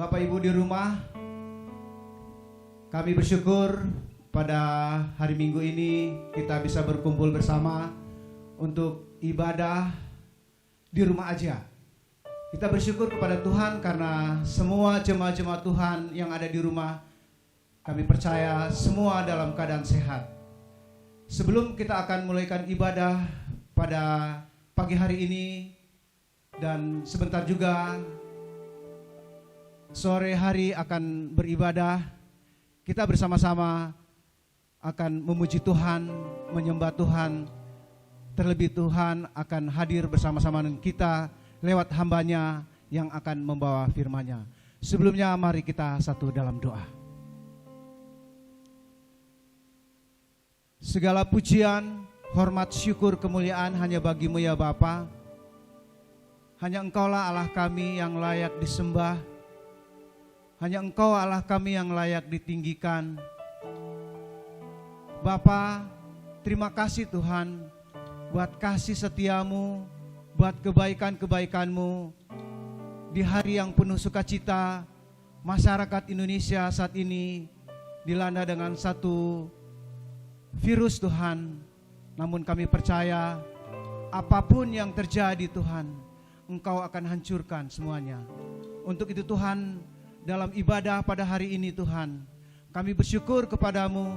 Bapak Ibu di rumah, kami bersyukur pada hari Minggu ini kita bisa berkumpul bersama untuk ibadah di rumah aja. Kita bersyukur kepada Tuhan karena semua jemaat-jemaat Tuhan yang ada di rumah, kami percaya semua dalam keadaan sehat. Sebelum kita akan mulaikan ibadah pada pagi hari ini dan sebentar juga sore hari akan beribadah, kita bersama-sama akan memuji Tuhan, menyembah Tuhan. Terlebih Tuhan akan hadir bersama-sama dengan kita lewat hamba-Nya yang akan membawa firman-Nya. Sebelumnya mari kita satu dalam doa. Segala pujian, hormat, syukur, kemuliaan hanya bagi-Mu ya Bapa. Hanya Engkaulah Allah kami yang layak disembah. Hanya Engkau Allah kami yang layak ditinggikan. Bapa, terima kasih Tuhan buat kasih setia-Mu, buat kebaikan-kebaikan-Mu. Di hari yang penuh sukacita, masyarakat Indonesia saat ini dilanda dengan satu virus Tuhan. Namun kami percaya apapun yang terjadi Tuhan, Engkau akan hancurkan semuanya. Untuk itu Tuhan, dalam ibadah pada hari ini Tuhan, kami bersyukur kepadamu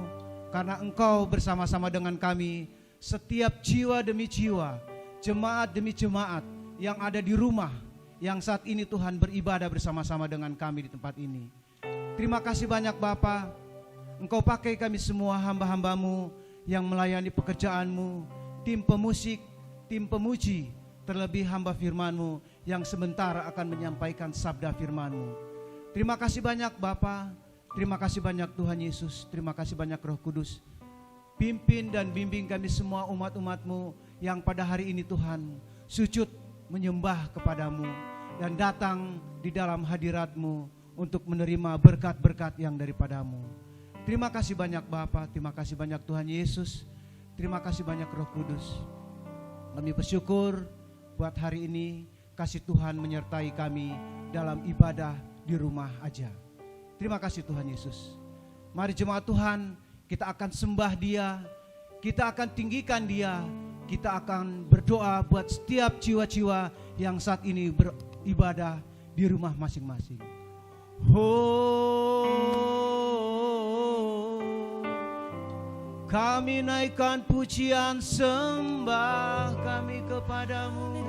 karena Engkau bersama-sama dengan kami. Setiap jiwa demi jiwa, jemaat demi jemaat yang ada di rumah, yang saat ini Tuhan beribadah bersama-sama dengan kami di tempat ini. Terima kasih banyak Bapa, Engkau pakai kami semua hamba-hamba-Mu yang melayani pekerjaan-Mu, tim pemusik, tim pemuji, terlebih hamba firman-Mu yang sebentar akan menyampaikan sabda firman-Mu. Terima kasih banyak Bapa, terima kasih banyak Tuhan Yesus, terima kasih banyak Roh Kudus. Pimpin dan bimbing kami semua umat-umat-Mu yang pada hari ini Tuhan sujud menyembah kepadamu dan datang di dalam hadirat-Mu untuk menerima berkat-berkat yang daripada-Mu. Terima kasih banyak Bapa, terima kasih banyak Tuhan Yesus, terima kasih banyak Roh Kudus. Kami bersyukur buat hari ini kasih Tuhan menyertai kami dalam ibadah di rumah aja. Terima kasih Tuhan Yesus. Mari jemaat Tuhan, kita akan sembah Dia, kita akan tinggikan Dia, kita akan berdoa buat setiap jiwa-jiwa yang saat ini beribadah di rumah masing-masing. Kami naikkan pujian sembah kami kepadamu.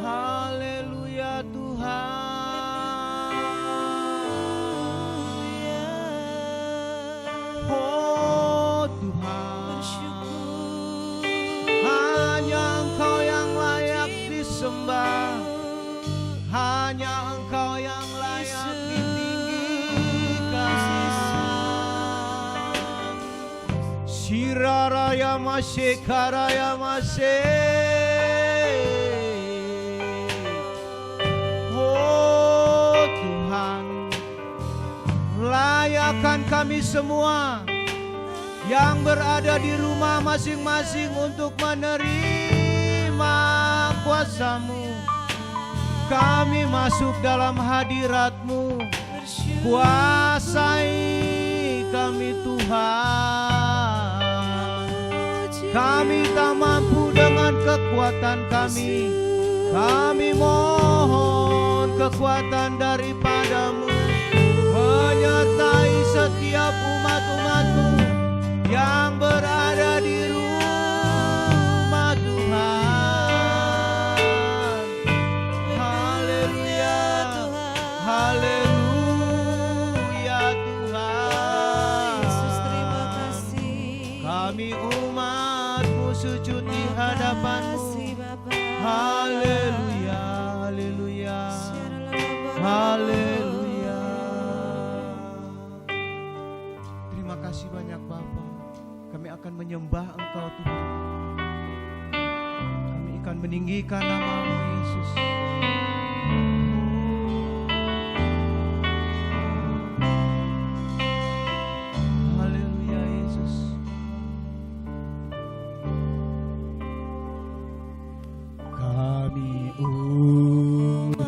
Haleluya Tuhan. Oh Tuhan, hanya Engkau yang layak disembah, hanya Engkau yang layak ditinggikan. Shiraraya mashe karaya mashe. Layakkan kami semua yang berada di rumah masing-masing untuk menerima kuasa-Mu. Kami masuk dalam hadirat-Mu, kuasai kami Tuhan. Kami tak mampu dengan kekuatan kami, kami mohon kekuatan daripada-Mu. Menyertai setiap umat-umat-Mu yang berada di rumah Tuhan. Haleluya, haleluya Tuhan. Yesus terima kasih. Kami umat-Mu sujud di hadapan-Mu. Haleluya, haleluya, haleluya. Terima kasih banyak Bapa. Kami akan menyembah Engkau Tuhan. Kami akan meninggikan nama-Mu Yesus. Haleluya Yesus. Kami umat-Mu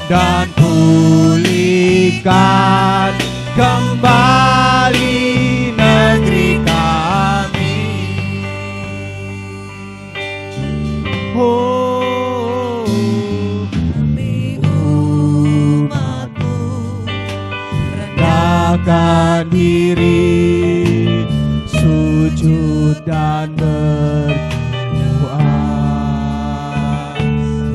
dan pulihkan kembali negeri kami. Oh, Kami umat-Mu rendahkan diri, sujud dan berdoa,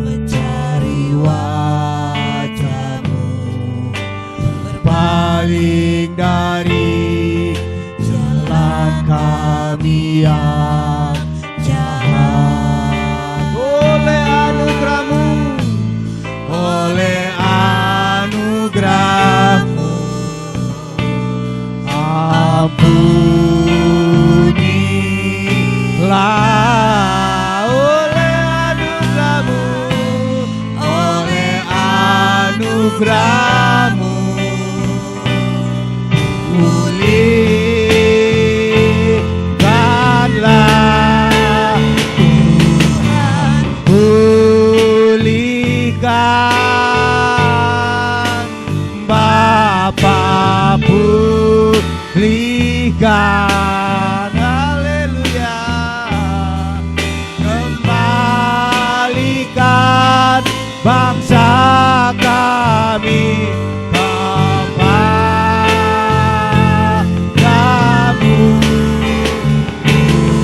mencari wajah-Mu, berpaling dari jalan kami yang jahat. Oleh anugerah-Mu, oleh anugerah-Mu, ampunilah. Oleh anugerah-Mu, oleh anugerah-Mu, pulihkanlah Tuhan, pulihkan Bapa, pulihkan, haleluya, kembalikan bangsa kami kepadamu.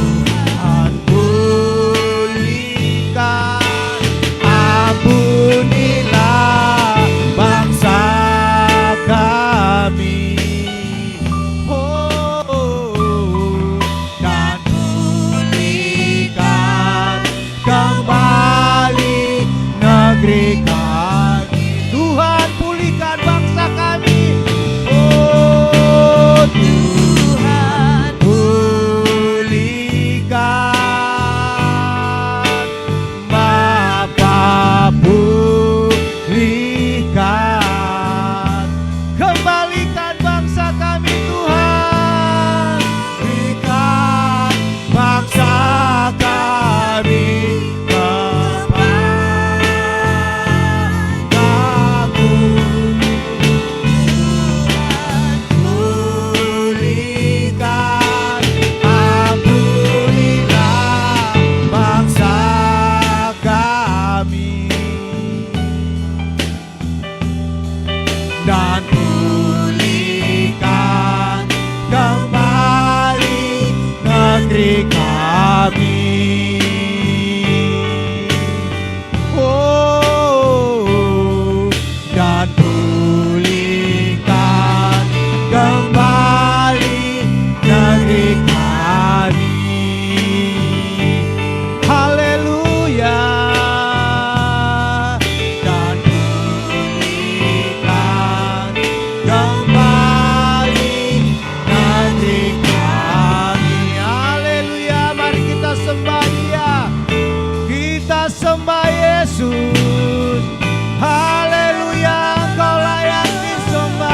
Tuhan, pulihkan, ampunilah bangsa kami. Oh, dan pulihkan kembali negeri kami. Tuhan, pulihkan bangsa kami. Oh, Tuhan, pulihkan Bapa, pulihkan, kembalikan bangsa kami Tuhan, berikan bangsa kami kepadamu. Pulihkan, ampunilah bangsa kami, dan pulihkan kembali negeri kami. Oh, dan pulihkan kembali negeri kami. Haleluya. Dan pulihkan kembali negeri kami. Haleluya. Mari kita sembah Dia, kita sembah Yesus. Haleluya, Engkau layak disembah.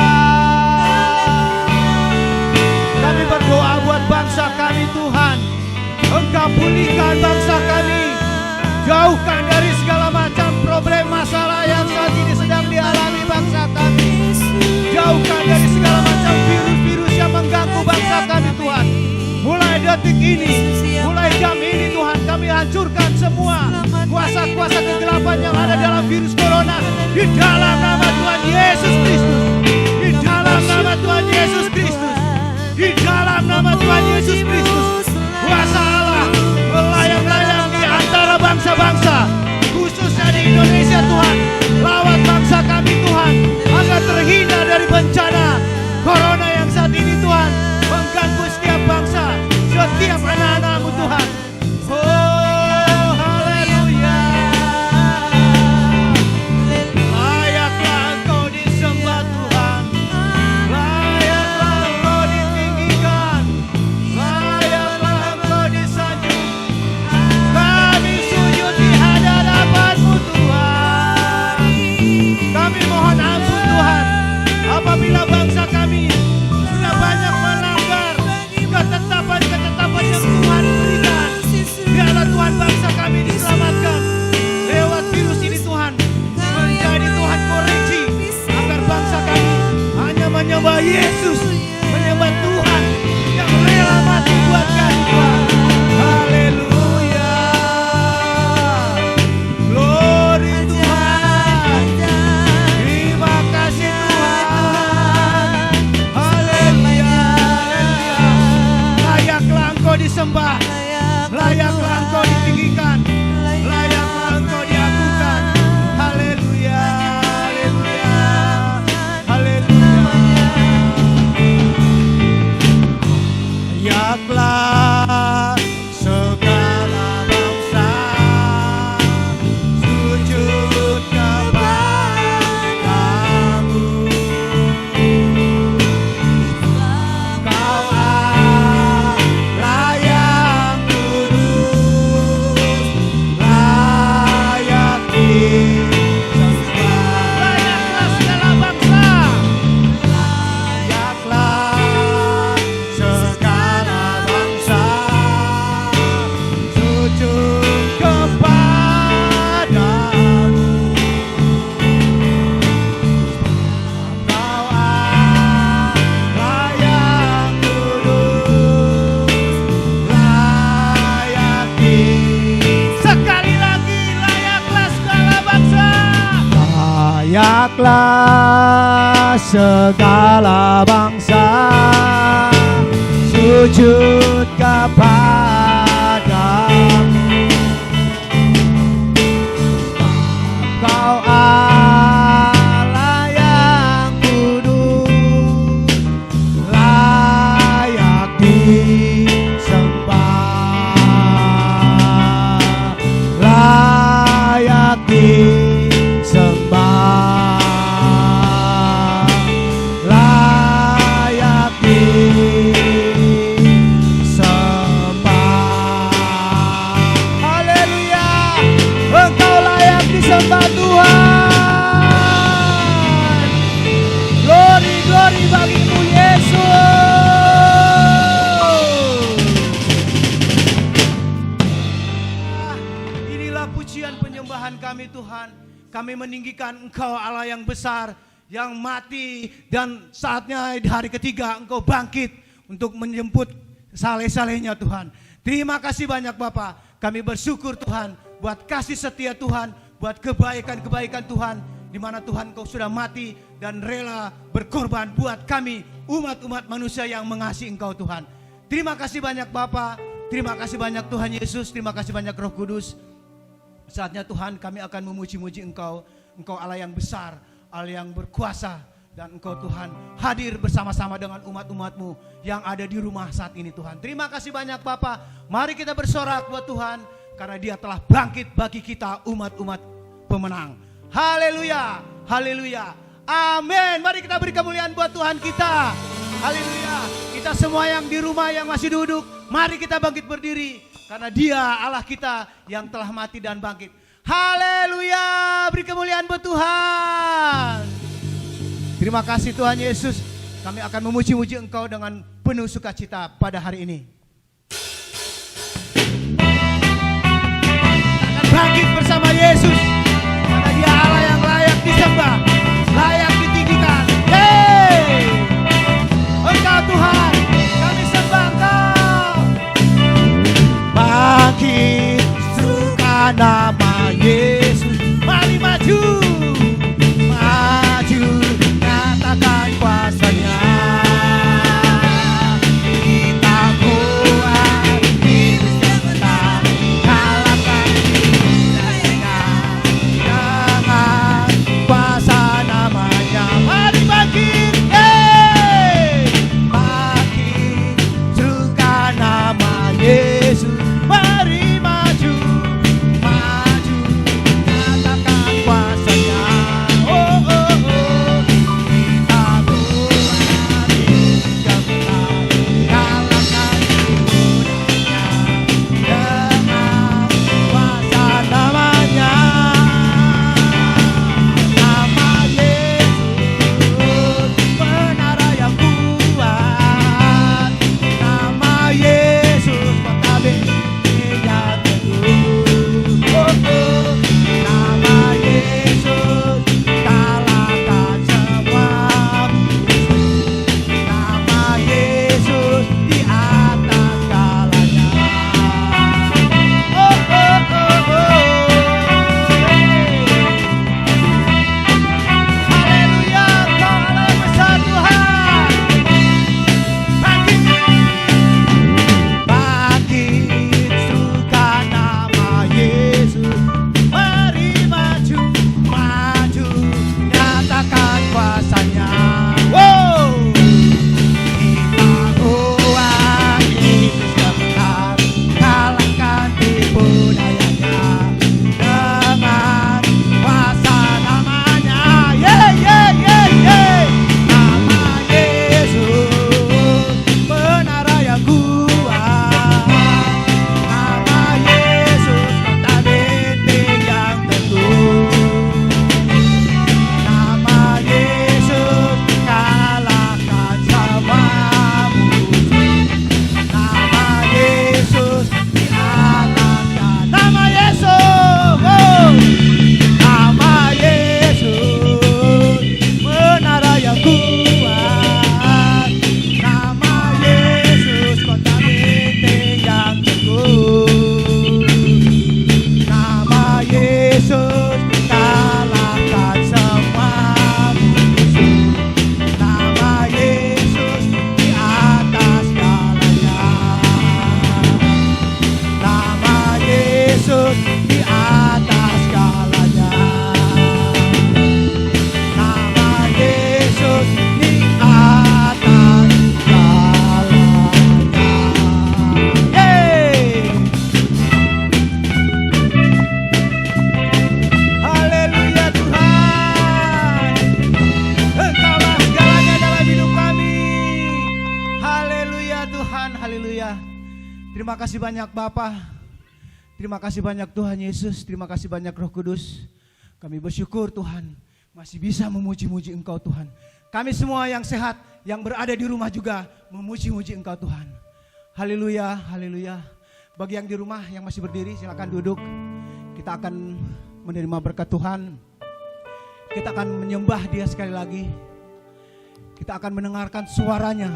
Kami berdoa buat bangsa kami Tuhan, Engkau pulihkan bangsa kami, jauhkan dari segala macam problem masalah yang saat ini sedang dialami bangsa kami, jauhkan dari segala macam virus-virus yang mengganggu bangsa kami Tuhan. Mulai detik ini, mulai jam ini Tuhan, kami hancurkan semua kuasa-kuasa kegelapan yang ada dalam virus corona di dalam nama Tuhan Yesus Kristus, di dalam nama Tuhan Yesus Kristus, di dalam nama Tuhan Yesus Kristus. Kuasa Allah melayang-layang di antara bangsa-bangsa, khususnya di Indonesia Tuhan. Lawat bangsa kami Tuhan, agar terhindar dari bencana corona yang saat ini Tuhan mengganggu setiap bangsa, setiap anak-anak-Mu Tuhan. Oh, haleluya. teriaklah segala bangsa, sujud kepadamu. Kau Allah yang kudus, layak disembah, layak disembah, layak disembah. Haleluya, Engkau layak disembah Tuhan. Glory, glory bagimu Yesus. Inilah pujian penyembahan kami Tuhan. Kami meninggikan Engkau Allah yang besar, yang mati, dan saatnya di hari ketiga Engkau bangkit untuk menjemput saleh-salehnya Tuhan. Terima kasih banyak Bapa. Kami bersyukur Tuhan buat kasih setia Tuhan, buat kebaikan-kebaikan Tuhan, di mana Tuhan Engkau sudah mati dan rela berkorban buat kami umat-umat manusia yang mengasihi Engkau Tuhan. Terima kasih banyak Bapa, terima kasih banyak Tuhan Yesus, terima kasih banyak Roh Kudus. Saatnya Tuhan kami akan memuji-muji Engkau. Engkau Allah yang besar, Allah yang berkuasa, dan Engkau Tuhan hadir bersama-sama dengan umat-umat-Mu yang ada di rumah saat ini Tuhan. Terima kasih banyak Bapa. Mari kita bersorak buat Tuhan, karena Dia telah bangkit bagi kita umat-umat pemenang. Haleluya, haleluya, amin. Mari kita beri kemuliaan buat Tuhan kita. Haleluya. Kita semua yang di rumah yang masih duduk, mari kita bangkit berdiri, karena Dia Allah kita yang telah mati dan bangkit. Haleluya, beri kemuliaan buat Tuhan. Terima kasih Tuhan Yesus. Kami akan memuji-muji Engkau dengan penuh sukacita pada hari ini. Akan bangkit bersama Yesus, karena Dia Allah yang layak disembah, layak ditinggikan. Hey, Engkau Tuhan, kami sembah Engkau. Bangkit, serukan nama Yesus. Mari maju, maju, nyatakan kuasanya. Kita kuat, Yesus yang menang, kalahkan dunia. Terima kasih banyak Bapa. Terima kasih banyak Tuhan Yesus. Terima kasih banyak Roh Kudus. Kami bersyukur Tuhan masih bisa memuji-muji Engkau Tuhan. Kami semua yang sehat, yang berada di rumah juga memuji-muji Engkau Tuhan. Haleluya, haleluya. Bagi yang di rumah yang masih berdiri silakan duduk. Kita akan menerima berkat Tuhan. Kita akan menyembah Dia sekali lagi. Kita akan mendengarkan suaranya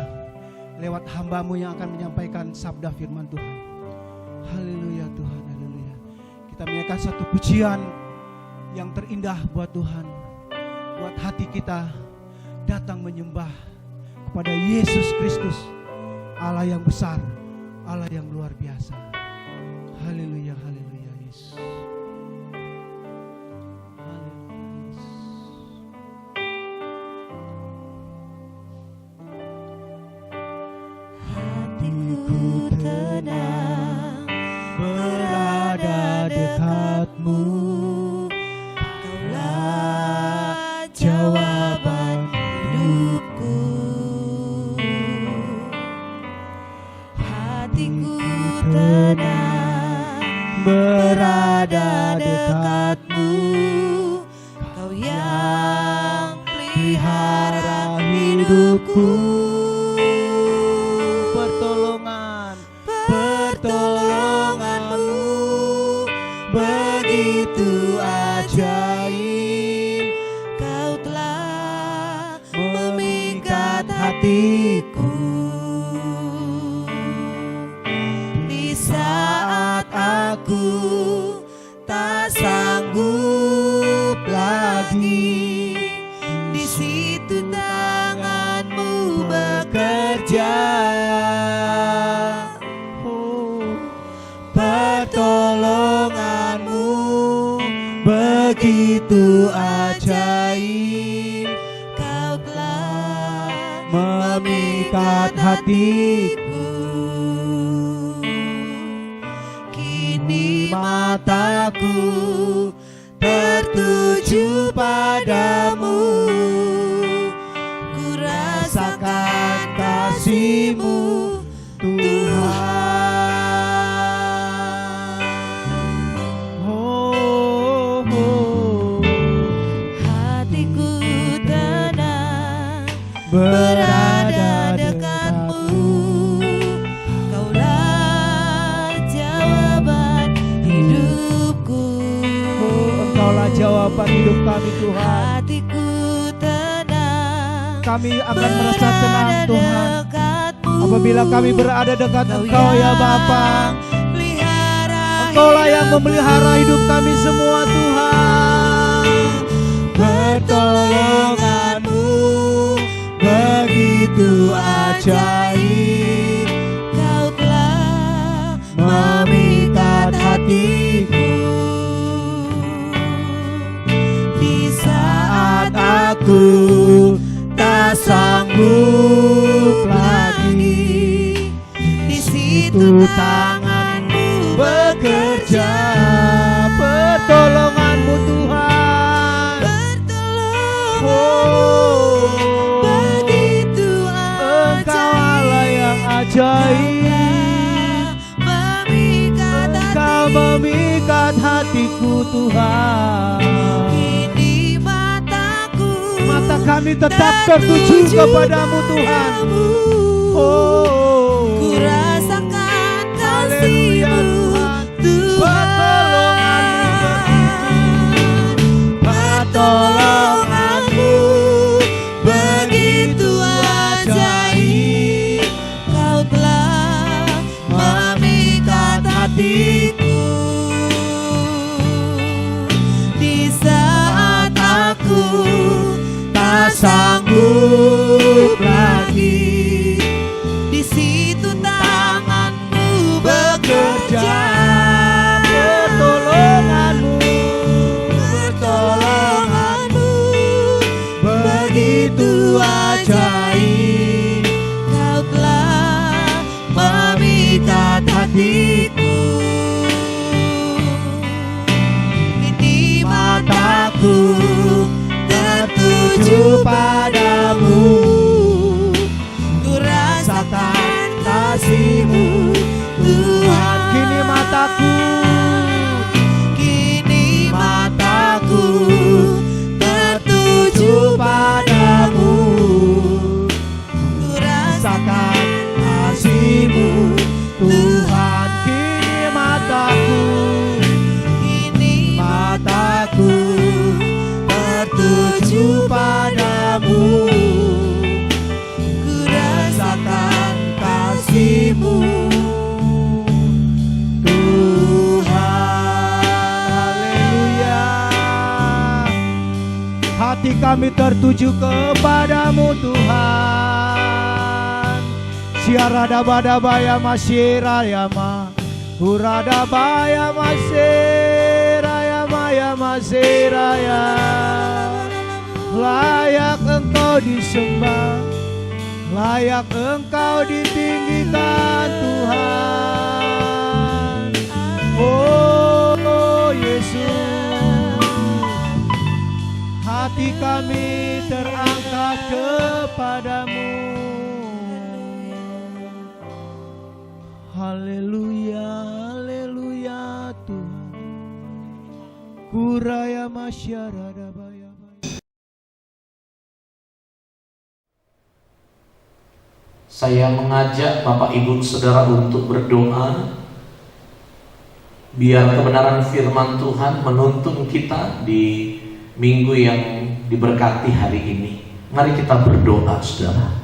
lewat hamba-Mu yang akan menyampaikan sabda firman Tuhan. Haleluya Tuhan, haleluya. Kita menyanyikan satu pujian yang terindah buat Tuhan. Buat hati kita datang menyembah kepada Yesus Kristus, Allah yang besar, Allah yang luar biasa. Haleluya, haleluya Yesus. Hatiku tenang berada dekatmu. Kaulah jawaban hidupku. Hatiku tenang Berada dekatmu, Kau yang pelihara hidupku. Pertolonganmu begitu ajaib. Kau telah memikat hatiku di saat aku tak sanggup lagi. Di situ tanganmu bekerja. Pertolonganmu begitu ajaib. Kau telah Memikat hatiku. Kini Mataku tertuju padamu. ku Rasakan kasih-Mu Tuhan. Oh, oh. Hatiku tenang Berada dekatmu. Kaulah jawaban hidupku. Engkaulah jawaban hidup kami Tuhan. Hatiku tenang Kami akan merasa tenang Tuhan dekatmu. apabila kami berada dekat Engkau ya Bapa. Pelihara Engkaulah yang memelihara hidup kami semua Tuhan. Pertolonganmu begitu ajaib. Kau telah Memikat hatiku di saat aku tak sanggup lagi. di Situ tangan-Mu bekerja. Pertolongan-Mu Tuhan. Oh, begitu Engkau Allah yang ajaib. Engkau memikat hatiku Tuhan. Kini mataku Mata kami tetap tertuju kepadamu Tuhan. Oh, ku rasakan haleluya kasih-Mu Pertolonganmu begitu ajaib. Kau telah memikat hatiku di saat aku Tak sanggup lagi. di situ tangan-Mu bekerja. Pertolonganmu begitu ajaib. Kau telah memikat hatiku. Kini mataku tertuju padamu. Ku rasakan kasih-Mu Tuhan. Hati kami tertuju kepadamu Tuhan. Siarada badabaya masirayama, huradabaya masirayama masiraya. Layak Engkau disembah, layak Engkau ditinggikan Tuhan. Oh Yesus, hati kami terangkat kepadamu. Haleluya, haleluya Tuhan. Kuraya masyarada baya. Saya mengajak Bapak Ibu Saudara untuk berdoa biar kebenaran firman Tuhan menuntun kita di minggu yang diberkati hari ini. Mari kita berdoa, Saudara.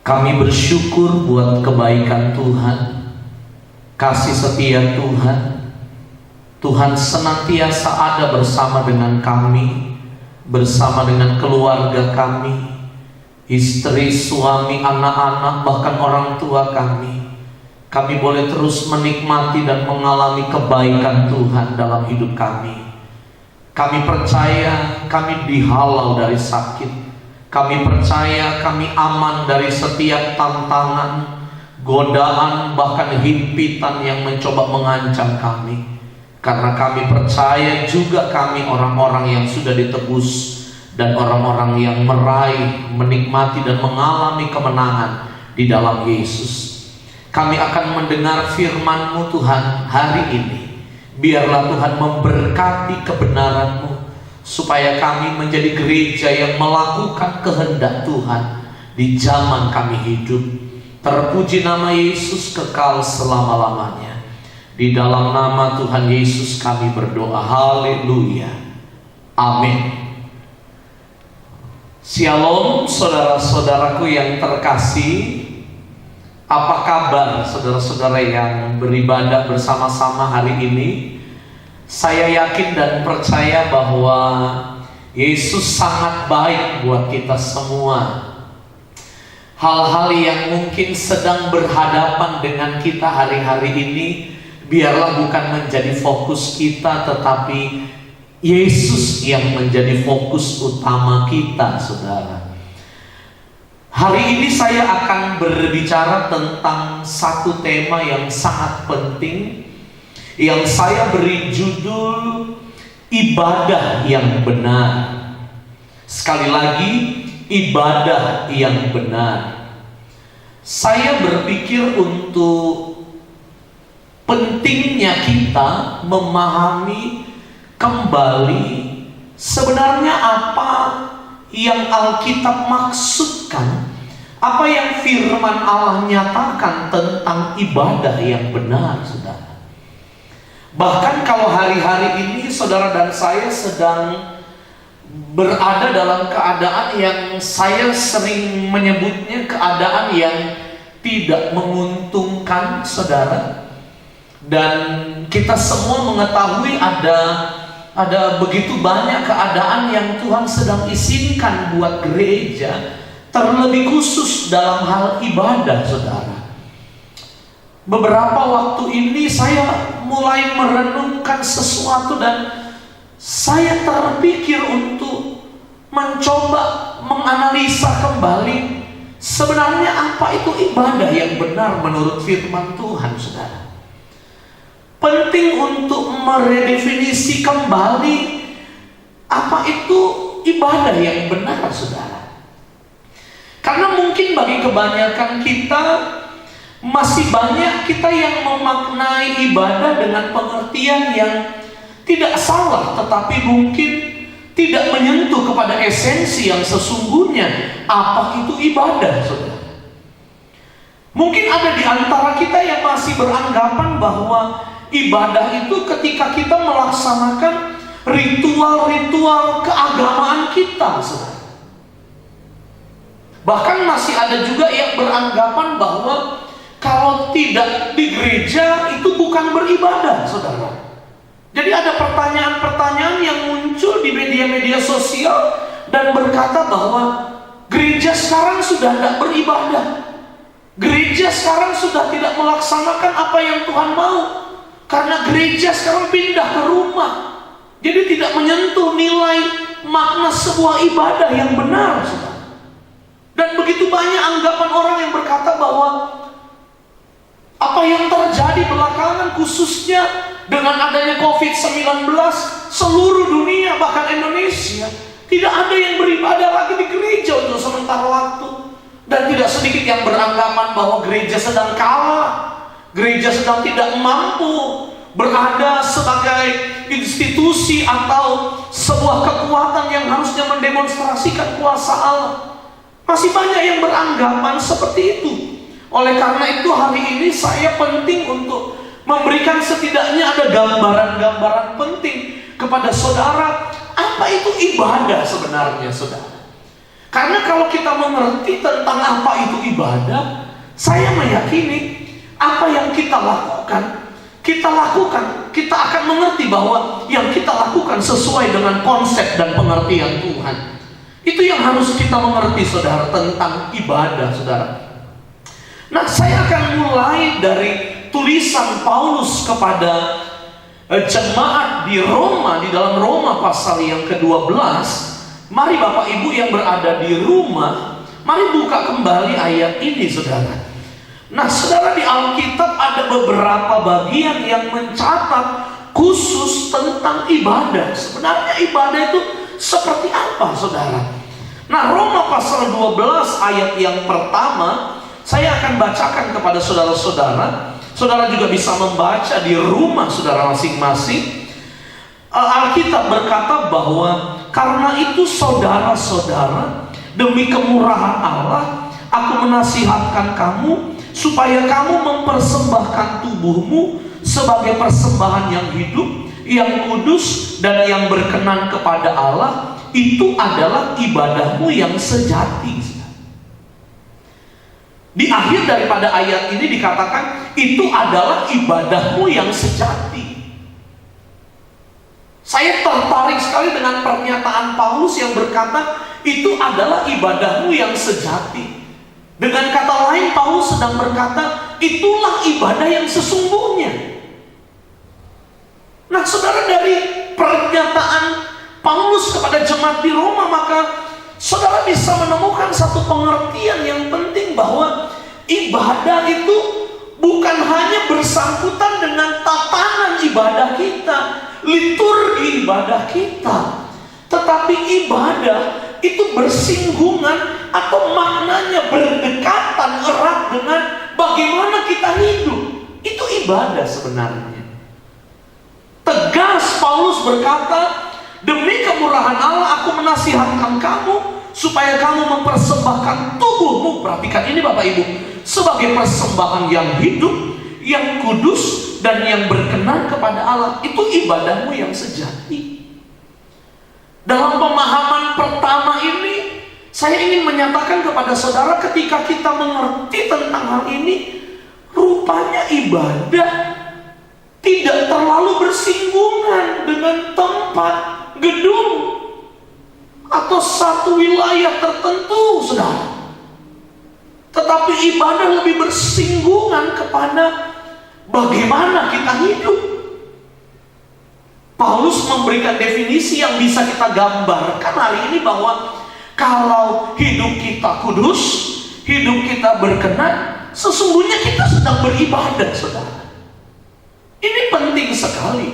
Kami bersyukur buat kebaikan Tuhan, kasih setia Tuhan. Tuhan senantiasa ada bersama dengan kami, bersama dengan keluarga kami, istri, suami, anak-anak, bahkan orang tua kami. Kami boleh terus menikmati dan mengalami kebaikan Tuhan dalam hidup kami. Kami percaya kami dihalau dari sakit. Kami percaya kami aman dari setiap tantangan, godaan, bahkan himpitan yang mencoba mengancam kami. Karena kami percaya juga kami orang-orang yang sudah ditebus dan orang-orang yang meraih, menikmati dan mengalami kemenangan di dalam Yesus. Kami akan mendengar firman-Mu Tuhan hari ini. Biarlah Tuhan memberkati kebenaran-Mu, supaya kami menjadi gereja yang melakukan kehendak Tuhan di zaman kami hidup. Terpuji nama Yesus kekal selama-lamanya. Di dalam nama Tuhan Yesus kami berdoa. Haleluya. Amin. Shalom saudara-saudaraku yang terkasih. Apa kabar saudara-saudara yang beribadah bersama-sama hari ini? Saya yakin dan percaya bahwa Yesus sangat baik buat kita semua. Hal-hal yang mungkin sedang berhadapan dengan kita hari-hari ini, biarlah bukan menjadi fokus kita, tetapi Yesus yang menjadi fokus utama kita, saudara. Hari ini saya akan berbicara tentang satu tema yang sangat penting, yang saya beri judul ibadah yang benar. Sekali lagi, ibadah yang benar. Saya berpikir untuk pentingnya kita memahami kembali sebenarnya apa yang Alkitab maksudkan, apa yang firman Allah nyatakan tentang ibadah yang benar, saudara. Bahkan kalau hari-hari ini saudara dan saya sedang berada dalam keadaan yang saya sering menyebutnya keadaan yang tidak menguntungkan, saudara. Dan kita semua mengetahui ada begitu banyak keadaan yang Tuhan sedang izinkan buat gereja, terlebih khusus dalam hal ibadah, saudara. Beberapa waktu ini saya mulai merenungkan sesuatu dan saya terpikir untuk mencoba menganalisa kembali sebenarnya apa itu ibadah yang benar menurut firman Tuhan, saudara. Penting untuk meredefinisi kembali apa itu ibadah yang benar, saudara. Karena mungkin bagi kebanyakan kita masih banyak kita yang memaknai ibadah dengan pengertian yang tidak salah, tetapi mungkin tidak menyentuh kepada esensi yang sesungguhnya apa itu ibadah, saudara. Mungkin ada di antara kita yang masih beranggapan bahwa ibadah itu ketika kita melaksanakan ritual-ritual keagamaan kita, saudara. Bahkan masih ada juga yang beranggapan bahwa kalau tidak di gereja itu bukan beribadah, saudara. Jadi ada pertanyaan-pertanyaan yang muncul di di media-media sosial dan berkata bahwa gereja sekarang sudah tidak beribadah. Gereja sekarang sudah tidak melaksanakan apa yang Tuhan mau. Karena gereja sekarang pindah ke rumah. Jadi tidak menyentuh nilai makna sebuah ibadah yang benar. Dan begitu banyak anggapan orang yang berkata bahwa apa yang terjadi belakangan, khususnya dengan adanya COVID-19, seluruh dunia bahkan Indonesia tidak ada yang beribadah lagi di gereja untuk sementara waktu. Dan tidak sedikit yang beranggapan bahwa gereja sedang kalah, gereja sedang tidak mampu berada sebagai institusi atau sebuah kekuatan yang harusnya mendemonstrasikan kuasa Allah. Masih banyak yang beranggapan seperti itu. Oleh karena itu hari ini saya penting untuk memberikan setidaknya ada gambaran-gambaran penting kepada saudara. Apa itu ibadah sebenarnya, saudara? Karena kalau kita mengerti tentang apa itu ibadah, saya meyakini apa yang kita lakukan, kita akan mengerti bahwa yang kita lakukan sesuai dengan konsep dan pengertian Tuhan. Itu yang harus kita mengerti, saudara, tentang ibadah, saudara. Nah, saya akan mulai dari tulisan Paulus kepada jemaat di Roma, di dalam Roma pasal yang ke-12. Mari Bapak Ibu yang berada di rumah, mari buka kembali ayat ini, saudara. Nah, saudara, di Alkitab ada beberapa bagian yang mencatat khusus tentang ibadah. Sebenarnya ibadah itu seperti apa, saudara? Nah, Roma pasal 12 ayat yang pertama saya akan bacakan kepada saudara-saudara. Saudara juga bisa membaca di rumah saudara masing-masing. Alkitab berkata bahwa karena itu saudara-saudara, demi kemurahan Allah, aku menasihatkan kamu supaya kamu mempersembahkan tubuhmu sebagai persembahan yang hidup, yang kudus dan yang berkenan kepada Allah. Itu adalah ibadahmu yang sejati. Di akhir daripada ayat ini dikatakan itu adalah ibadahmu yang sejati. Saya tertarik sekali dengan pernyataan Paulus yang berkata itu adalah ibadahmu yang sejati. Dengan kata lain, Paulus sedang berkata itulah ibadah yang sesungguhnya. Nah, saudara, dari pernyataan Paulus kepada jemaat di Roma, maka saudara bisa menemukan satu pengertian yang penting bahwa ibadah itu bukan hanya bersangkutan dengan tatanan ibadah kita, liturgi ibadah kita, tetapi ibadah itu bersinggungan atau maknanya berdekatan erat dengan bagaimana kita hidup. Itu ibadah sebenarnya. Tegas Paulus berkata, demi kemurahan Allah aku menasihatkan kamu supaya kamu mempersembahkan tubuhmu, perhatikan ini Bapak Ibu, sebagai persembahan yang hidup, yang kudus dan yang berkenan kepada Allah. Itu ibadahmu yang sejati. Dalam pemahaman pertama ini, saya ingin menyatakan kepada saudara, ketika kita mengerti tentang hal ini, rupanya ibadah tidak terlalu bersinggungan dengan tempat, gedung, atau satu wilayah tertentu, saudara. Tetapi ibadah lebih bersinggungan kepada bagaimana kita hidup. Paulus memberikan definisi yang bisa kita gambarkan hari ini bahwa kalau hidup kita kudus, hidup kita berkenan, sesungguhnya kita sedang beribadah, saudara. Ini penting sekali.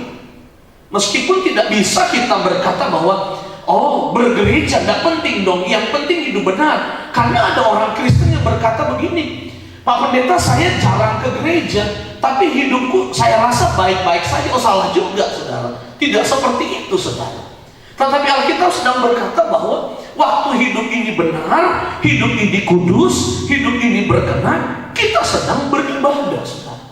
Meskipun tidak bisa kita berkata bahwa oh, bergereja tidak penting dong, yang penting hidup benar. Karena ada orang Kristen yang berkata begini, Pak Pendeta, saya jarang ke gereja, tapi hidupku saya rasa baik-baik saja. Oh, salah juga, saudara. Tidak seperti itu, saudara. Tetapi Alkitab sedang berkata bahwa waktu hidup ini benar, hidup ini kudus, hidup ini berkenan, kita sedang beribadah, saudara.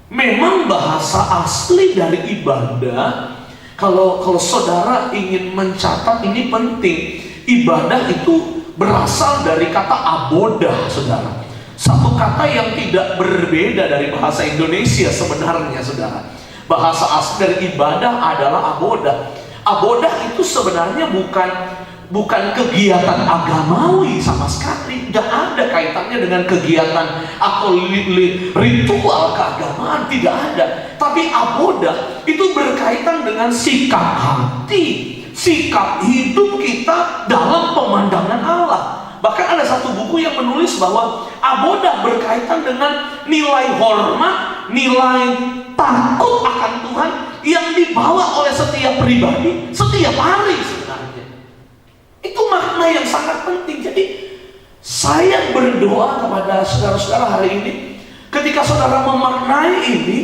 Memang bahasa asli dari ibadah, kalau saudara ingin mencatat, ini penting. Ibadah itu berasal dari kata abodah, saudara. Satu kata yang tidak berbeda dari bahasa Indonesia sebenarnya, saudara. Bahasa asli dari ibadah adalah abodah. Abodah itu sebenarnya bukan kegiatan agamawi sama sekali, tidak ada kaitannya dengan kegiatan atau ritual keagamaan, tidak ada. Tapi abodah itu berkaitan dengan sikap hati, sikap hidup kita dalam pemandangan Allah. Bahkan ada satu buku yang menulis bahwa abodah berkaitan dengan nilai hormat, nilai takut akan Tuhan yang dibawa oleh setiap pribadi setiap hari sebenarnya. Itu makna yang sangat penting. Jadi saya berdoa kepada saudara-saudara hari ini, ketika saudara memaknai ini,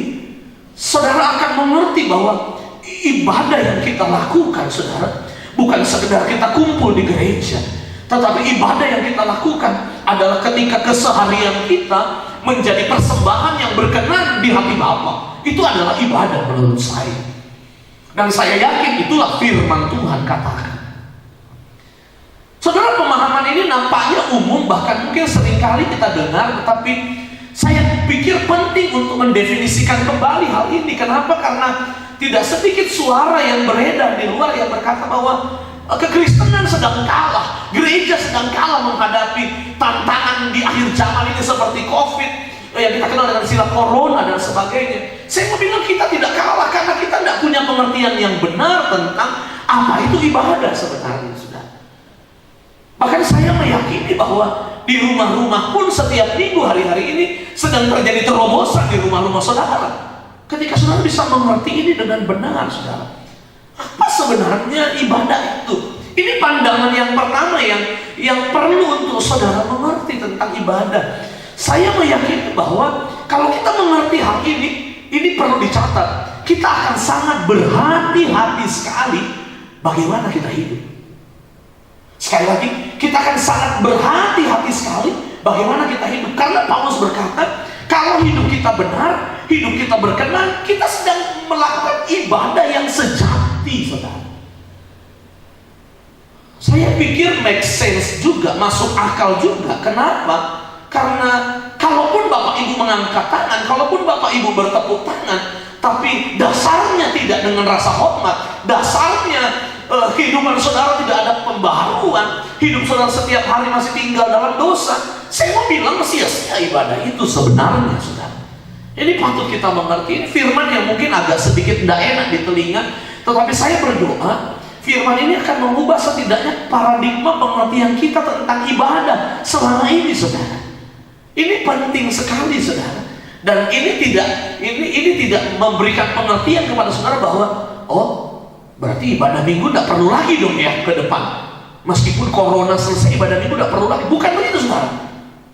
saudara akan mengerti bahwa ibadah yang kita lakukan, saudara, bukan sekedar kita kumpul di gereja, tetapi ibadah yang kita lakukan adalah ketika keseharian kita menjadi persembahan yang berkenan di hati Bapa. Itu adalah ibadah menurut saya. Dan saya yakin itulah firman Tuhan katakan. Saudara, pemahaman ini nampaknya umum, bahkan mungkin seringkali kita dengar, tetapi saya pikir penting untuk mendefinisikan kembali hal ini. Kenapa? Karena tidak sedikit suara yang beredar di luar yang berkata bahwa kekristenan sedang kalah, gereja sedang kalah menghadapi tantangan di akhir zaman ini seperti COVID, yang kita kenal dengan istilah corona dan sebagainya. Saya mau bilang kita tidak kalah karena kita tidak punya pengertian yang benar tentang apa itu ibadah sebenarnya, saudara. Bahkan saya meyakini bahwa di rumah-rumah pun setiap minggu hari-hari ini sedang terjadi terobosan di rumah-rumah saudara. Ketika saudara bisa mengerti ini dengan benar, saudara, apa sebenarnya ibadah itu? Ini pandangan yang pertama yang perlu untuk saudara mengerti tentang ibadah. Saya meyakini bahwa kalau kita mengerti hal ini perlu dicatat. Kita akan sangat berhati-hati sekali bagaimana kita hidup. Sekali lagi, kita akan sangat berhati-hati sekali bagaimana kita hidup. Karena Paulus berkata, kalau hidup kita benar, hidup kita berkenan, kita sedang melakukan ibadah yang sejati, saudara. Saya pikir make sense juga, masuk akal juga. Kenapa? Karena kalaupun Bapak Ibu mengangkat tangan, kalaupun Bapak Ibu bertepuk tangan, tapi dasarnya tidak dengan rasa hormat, dasarnya kehidupan saudara tidak ada pembaharuan, hidup saudara setiap hari masih tinggal dalam dosa, saya mau bilang sia-sia ibadah itu sebenarnya, saudara. Ini patut kita mengerti. Ini firman yang mungkin agak sedikit tidak enak di telinga, tetapi saya berdoa firman ini akan mengubah setidaknya paradigma pengertian kita tentang ibadah selama ini, saudara. Ini penting sekali, saudara. Dan ini tidak memberikan pengertian kepada saudara bahwa berarti ibadah minggu tidak perlu lagi dong ya ke depan. Meskipun corona selesai, ibadah minggu tidak perlu lagi. Bukan begitu, saudara.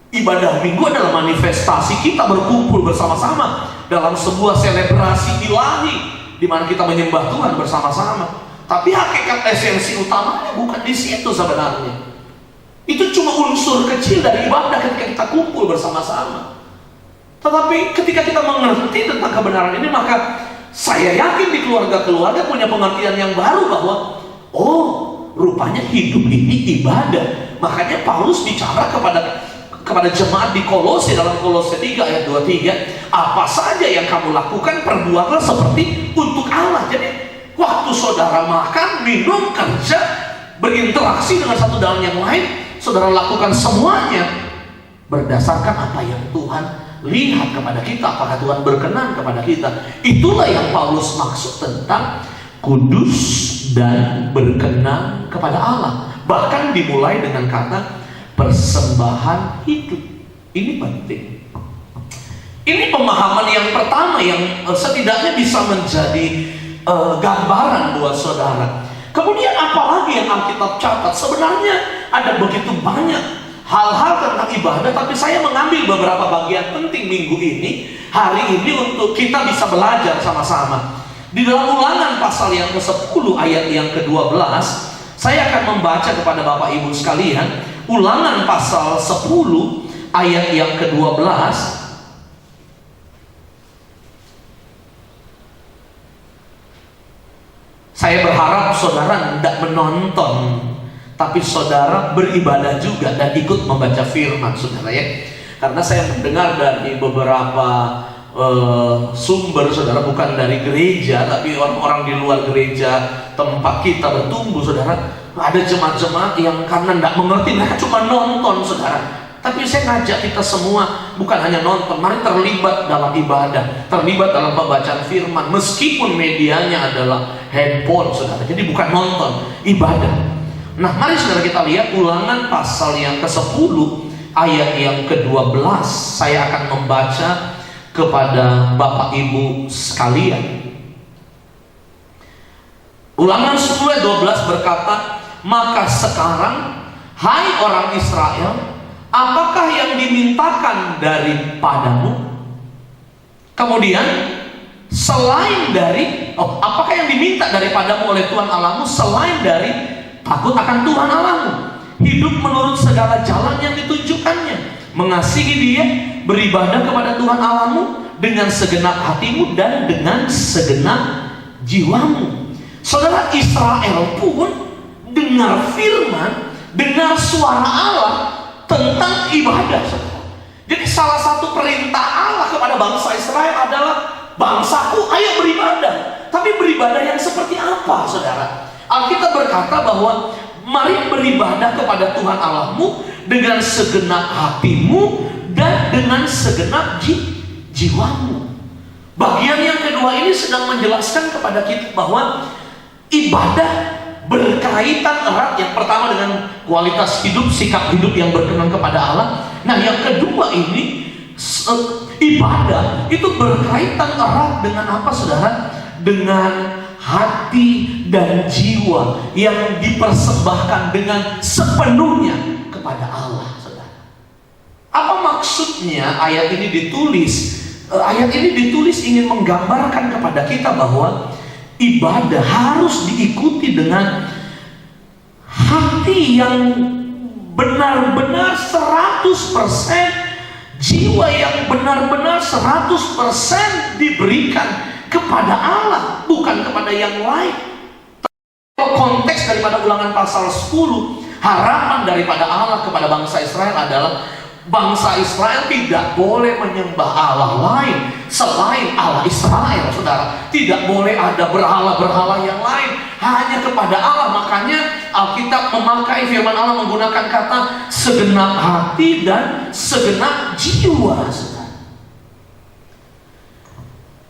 Ibadah minggu adalah manifestasi kita berkumpul bersama-sama dalam sebuah selebrasi ilahi di mana kita menyembah Tuhan bersama-sama. Tapi hakikat esensi utamanya bukan di situ sebenarnya. Itu cuma unsur kecil dari ibadah ketika kita kumpul bersama-sama. Tetapi ketika kita mengerti tentang kebenaran ini, maka saya yakin di keluarga-keluarga punya pengertian yang baru bahwa rupanya hidup ini ibadah. Makanya Paulus bicara kepada jemaat di Kolose dalam Kolose 3 ayat 23, apa saja yang kamu lakukan perbuatlah seperti untuk Allah. Jadi waktu saudara makan, minum, kerja, berinteraksi dengan satu dengan yang lain, saudara lakukan semuanya berdasarkan apa yang Tuhan lihat kepada kita, apakah Tuhan berkenan kepada kita. Itulah yang Paulus maksud tentang kudus dan berkenan kepada Allah. Bahkan dimulai dengan kata persembahan hidup. Ini penting. Ini pemahaman yang pertama yang setidaknya bisa menjadi gambaran buat saudara. Kemudian apalagi yang Alkitab catat? Sebenarnya ada begitu banyak hal-hal tentang ibadah, tapi saya mengambil beberapa bagian penting minggu ini, hari ini, untuk kita bisa belajar sama-sama. Di dalam Ulangan pasal yang ke-10 ayat yang ke-12, saya akan membaca kepada Bapak Ibu sekalian, Ulangan pasal 10 ayat yang ke-12. Saya berharap saudara tidak menonton, tapi saudara beribadah juga dan ikut membaca firman, saudara ya. Karena saya mendengar dari beberapa sumber, saudara, bukan dari gereja, tapi orang-orang di luar gereja tempat kita bertumbuh, saudara, ada jemaat-jemaat yang karena tidak mengerti, mereka cuma nonton, saudara. Tapi saya ngajak kita semua bukan hanya nonton, mari terlibat dalam ibadah, terlibat dalam pembacaan firman, meskipun medianya adalah handphone, saudara. Jadi bukan nonton, ibadah. Nah, mari saudara kita lihat Ulangan pasal yang ke-10 ayat yang ke-12. Saya akan membaca kepada Bapak Ibu sekalian. Ulangan 10 ayat 12 berkata, "Maka sekarang, hai orang Israel, apakah yang dimintakan daripadamu?" Kemudian, selain dari, apakah yang diminta daripadamu oleh Tuhan Allahmu selain dari takut akan Tuhan Allahmu, hidup menurut segala jalan yang ditunjukkannya, mengasihi Dia, beribadah kepada Tuhan Allahmu dengan segenap hatimu dan dengan segenap jiwamu. Saudara, Israel pun dengar firman, dengar suara Allah tentang ibadah, saudara. Jadi salah satu perintah Allah kepada bangsa Israel adalah, bangsaku ayo beribadah. Tapi beribadah yang seperti apa, saudara? Alkitab berkata bahwa mari beribadah kepada Tuhan Allahmu dengan segenap hatimu dan dengan segenap jiwamu. Bagian yang kedua ini sedang menjelaskan kepada kita bahwa ibadah berkaitan erat, yang pertama dengan kualitas hidup, sikap hidup yang berkenan kepada Allah. Nah, yang kedua ini ibadah itu berkaitan erat dengan apa, saudara? Dengan hati dan jiwa yang dipersembahkan dengan sepenuhnya kepada Allah, saudara. Apa maksudnya ayat ini ditulis? Ayat ini ditulis ingin menggambarkan kepada kita bahwa ibadah harus diikuti dengan hati yang benar-benar 100%, jiwa yang benar-benar 100% diberikan kepada Allah, bukan kepada yang lain. Konteks daripada Ulangan pasal 10, harapan daripada Allah kepada bangsa Israel adalah bangsa Israel tidak boleh menyembah Allah lain selain Allah Israel, saudara. Tidak boleh ada berhala-berhala yang lain, hanya kepada Allah. Makanya Alkitab memakai firman Allah menggunakan kata segenap hati dan segenap jiwa, saudara.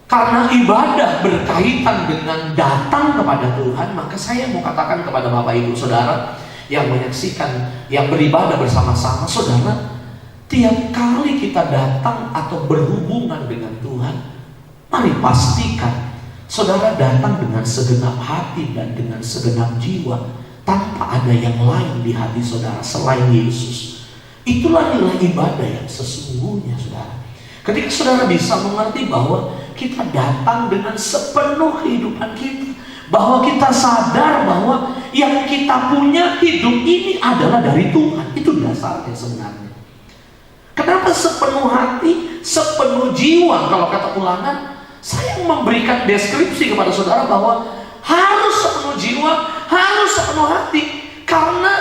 Karena ibadah berkaitan dengan datang kepada Tuhan, maka saya mau katakan kepada Bapak Ibu Saudara yang menyaksikan, yang beribadah bersama-sama, saudara, tiap kali kita datang atau berhubungan dengan Tuhan, mari pastikan saudara datang dengan segenap hati dan dengan segenap jiwa, tanpa ada yang lain di hati saudara selain Yesus. Itulah nilai ibadah yang sesungguhnya, saudara. Ketika saudara bisa mengerti bahwa kita datang dengan sepenuh kehidupan kita, bahwa kita sadar bahwa yang kita punya hidup ini adalah dari Tuhan, itu dasarnya sebenarnya. Kenapa sepenuh hati, sepenuh jiwa? Kalau kata Ulangan, saya memberikan deskripsi kepada saudara bahwa harus sepenuh jiwa, harus sepenuh hati, karena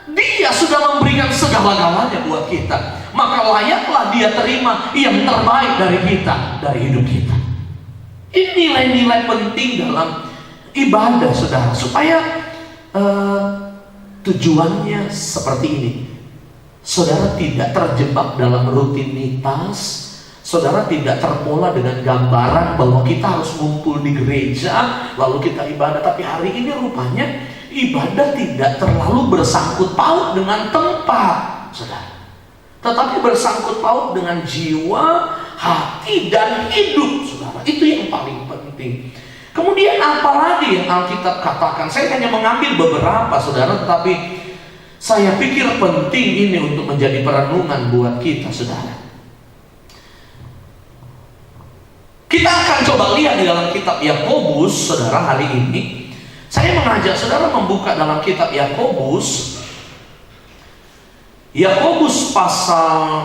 Dia sudah memberikan segala-galanya buat kita. Maka layaklah Dia terima yang terbaik dari kita, dari hidup kita. Ini nilai-nilai penting dalam ibadah, saudara, supaya tujuannya seperti ini. Saudara tidak terjebak dalam rutinitas, saudara tidak terpola dengan gambaran bahwa kita harus ngumpul di gereja lalu kita ibadah. Tapi hari ini rupanya ibadah tidak terlalu bersangkut paut dengan tempat, saudara, tetapi bersangkut paut dengan jiwa, hati, dan hidup, saudara. Itu yang paling penting. Kemudian apalagi yang Alkitab katakan? Saya hanya mengambil beberapa, saudara, tetapi saya pikir penting ini untuk menjadi perenungan buat kita, saudara. Kita akan coba lihat di dalam kitab Yakobus, saudara, hari ini. Saya mengajak saudara membuka dalam kitab Yakobus. Yakobus pasal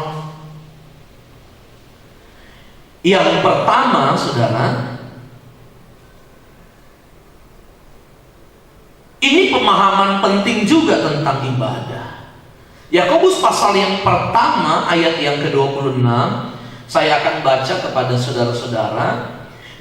yang pertama, saudara. Ini pemahaman penting juga tentang ibadah. Yakobus pasal yang pertama ayat yang ke-26, saya akan baca kepada saudara-saudara.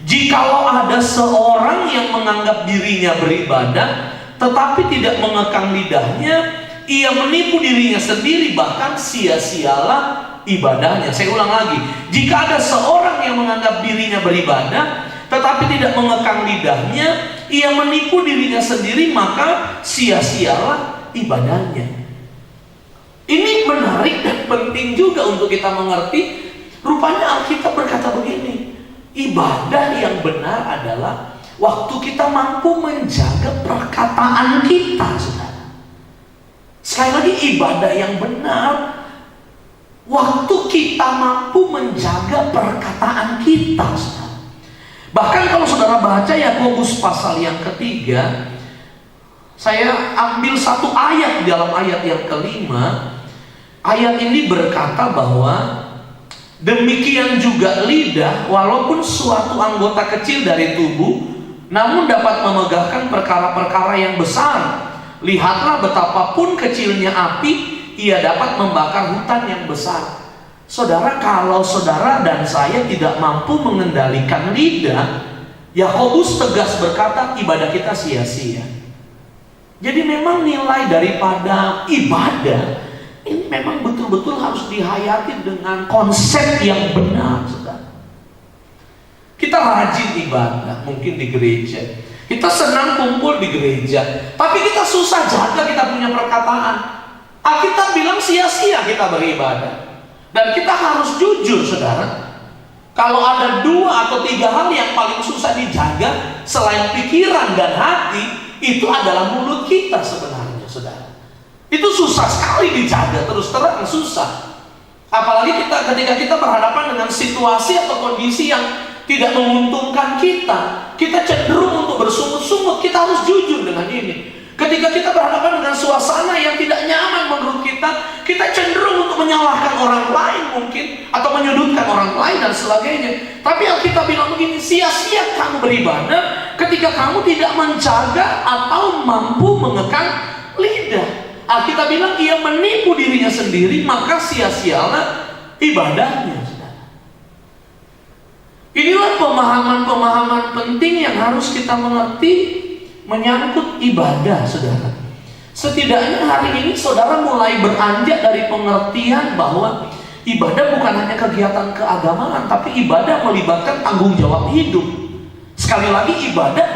Jikalau ada seorang yang menganggap dirinya beribadah, tetapi tidak mengekang lidahnya, ia menipu dirinya sendiri, bahkan sia-sialah ibadahnya. Saya ulang lagi, jika ada seorang yang menganggap dirinya beribadah, tetapi tidak mengekang lidahnya, ia menipu dirinya sendiri, maka sia-sialah ibadahnya. Ini menarik dan penting juga untuk kita mengerti. Rupanya Alkitab berkata begini, ibadah yang benar adalah waktu kita mampu menjaga perkataan kita, saudara. Sekali lagi, ibadah yang benar waktu kita mampu menjaga perkataan kita, saudara. Bahkan kalau saudara baca Yakobus pasal yang ketiga, saya ambil satu ayat dalam ayat yang kelima. Ayat ini berkata bahwa demikian juga lidah, walaupun suatu anggota kecil dari tubuh, namun dapat memegahkan perkara-perkara yang besar. Lihatlah betapapun kecilnya api, ia dapat membakar hutan yang besar. Saudara, kalau saudara dan saya tidak mampu mengendalikan lidah, Yakobus tegas berkata ibadah kita sia-sia. Jadi memang nilai daripada ibadah ini memang betul-betul harus dihayati dengan konsep yang benar, saudara. Kita rajin ibadah, mungkin di gereja. Kita senang kumpul di gereja, tapi kita susah jaga kita punya perkataan. Alkitab bilang sia-sia kita beribadah. Dan kita harus jujur, saudara. Kalau ada 2 atau 3 hal yang paling susah dijaga selain pikiran dan hati, itu adalah mulut kita sebenarnya, saudara. Itu susah sekali dijaga, terus terang susah. Apalagi ketika kita berhadapan dengan situasi atau kondisi yang tidak menguntungkan kita, kita cenderung untuk bersungut-sungut. Kita harus jujur dengan ini. Ketika kita berhadapan dengan suasana yang tidak nyaman menurut kita, kita cenderung untuk menyalahkan orang lain mungkin, atau menyudutkan orang lain dan sebagainya. Tapi Alkitab bilang begini, sia-sia kamu beribadah ketika kamu tidak menjaga atau mampu mengekang lidah. Alkitab bilang ia menipu dirinya sendiri, maka sia-sialah ibadahnya, saudara. Inilah pemahaman-pemahaman penting yang harus kita mengerti menyangkut ibadah, saudara. Setidaknya hari ini saudara mulai beranjak dari pengertian bahwa ibadah bukan hanya kegiatan keagamaan, tapi ibadah melibatkan tanggung jawab hidup. Sekali lagi, ibadah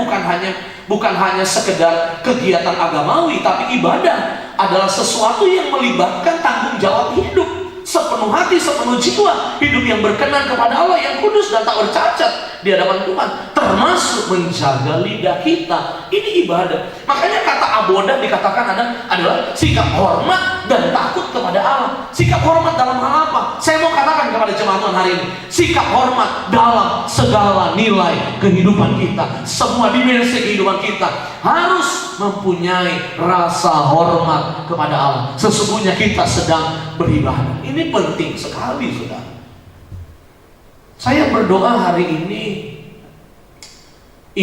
bukan hanya sekedar kegiatan agamawi, tapi ibadah adalah sesuatu yang melibatkan tanggung jawab hidup sepenuh hati, sepenuh jiwa, hidup yang berkenan kepada Allah yang kudus dan tak bercacat di hadapan Tuhan, termasuk menjaga lidah kita. Ini ibadah. Makanya kata abodah dikatakan adalah sikap hormat dan takut kepada Allah. Sikap hormat dalam hal apa? Saya mau katakan kepada jemaat Tuhan hari ini, sikap hormat dalam segala nilai kehidupan kita, semua dimensi kehidupan kita harus mempunyai rasa hormat kepada Allah. Sesungguhnya kita sedang beribadah. Ini penting sekali, saudara. Saya berdoa hari ini